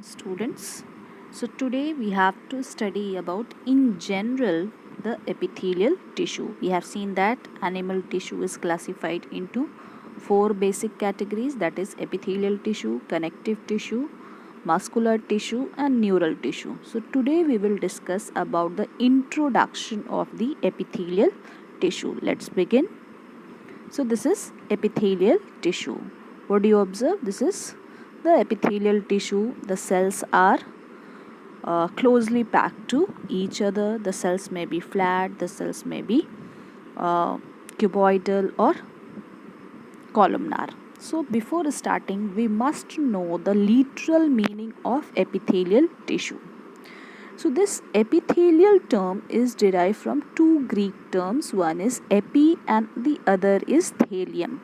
Students, so today we have to study about in general the epithelial tissue. We have seen that animal tissue is classified into four basic categories, that is epithelial tissue, connective tissue, muscular tissue and neural tissue. So today we will discuss about the introduction of the epithelial tissue. Let's begin. So this is epithelial tissue. What do you observe? This is the epithelial tissue. The cells are closely packed to each other. The cells may be flat, the cells may be cuboidal or columnar. So before starting, we must know the literal meaning of epithelial tissue. So this epithelial term is derived from two Greek terms. One is epi and the other is thelium.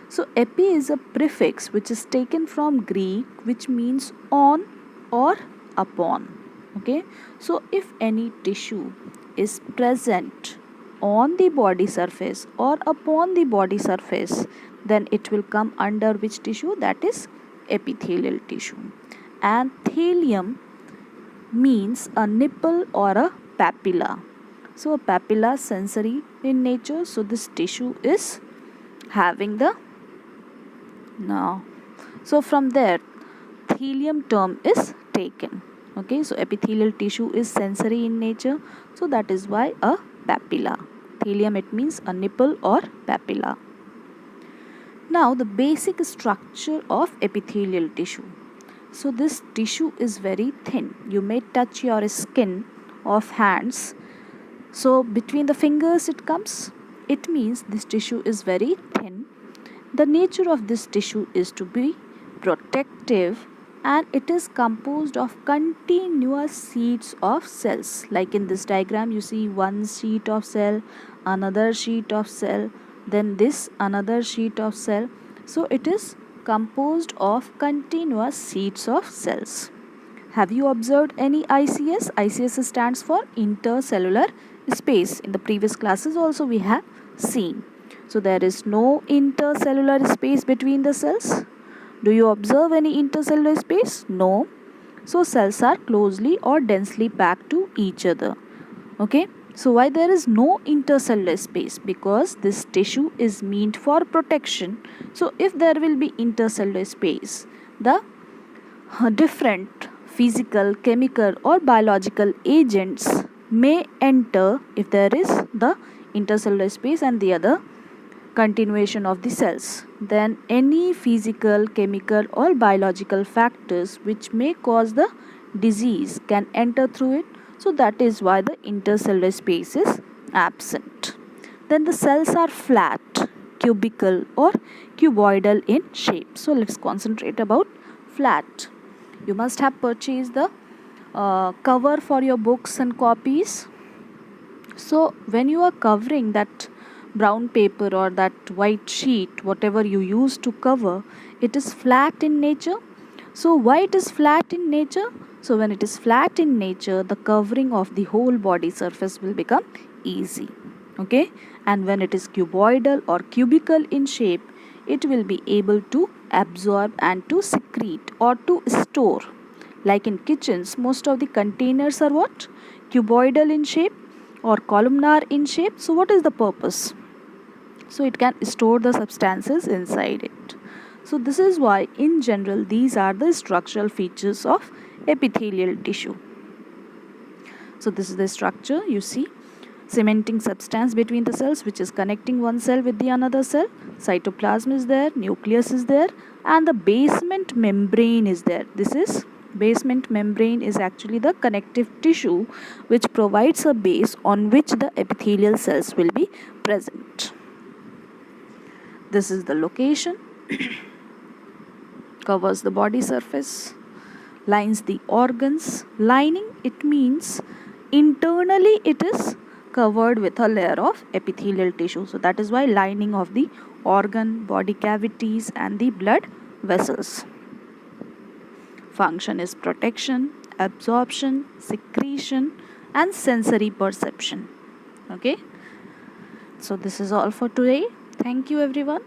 So epi is a prefix which is taken from Greek, which means on or upon. Okay. So if any tissue is present on the body surface or upon the body surface, then it will come under which tissue? That is epithelial tissue. And thelium means a nipple or a papilla. So a papilla sensory in nature. So this tissue is having the so from there thelium term is taken. Okay, so epithelial tissue is sensory in nature, so that is why a papilla. Thelium, it means a nipple or papilla. Now the basic structure of epithelial tissue. So this tissue is very thin. You may touch your skin of hands. So between the fingers it comes. It means this tissue is very thin. The nature of this tissue is to be protective, and it is composed of continuous sheets of cells. Like in this diagram, you see one sheet of cell, another sheet of cell, then this another sheet of cell. So it is composed of continuous sheets of cells. Have you observed any ICS? ICS stands for intercellular space. In the previous classes also we have seen. So there is no intercellular space between the cells. Do you observe any intercellular space? No. So cells are closely or densely packed to each other. Okay. So why there is no intercellular space? Because this tissue is meant for protection. So if there will be intercellular space, the different physical, chemical or biological agents may enter if there is the intercellular space and the other continuation of the cells. Then any physical, chemical or biological factors which may cause the disease can enter through it. So that is why the intercellular space is absent. Then the cells are flat, cubical or cuboidal in shape. So let's concentrate about flat. You must have purchased the cover for your books and copies. So when you are covering that brown paper or that white sheet, whatever you use to cover, it is flat in nature. So why it is flat in nature? So when it is flat in nature, the covering of the whole body surface will become easy. Okay, and when it is cuboidal or cubical in shape, it will be able to absorb and to secrete or to store. Like in kitchens, most of the containers are what? Cuboidal in shape or columnar in shape. So what is the purpose? So it can store the substances inside it. So this is why in general these are the structural features of epithelial tissue. So this is the structure. You see cementing substance between the cells which is connecting one cell with the another cell. Cytoplasm is there, nucleus is there, and the basement membrane is there. This is basement membrane is actually the connective tissue which provides a base on which the epithelial cells will be present. This is the location. Covers the body surface, lines the organs. Lining, it means internally it is covered with a layer of epithelial tissue. So that is why lining of the organ, body cavities and the blood vessels. Function is protection, absorption, secretion and sensory perception. Okay. So this is all for today. Thank you everyone.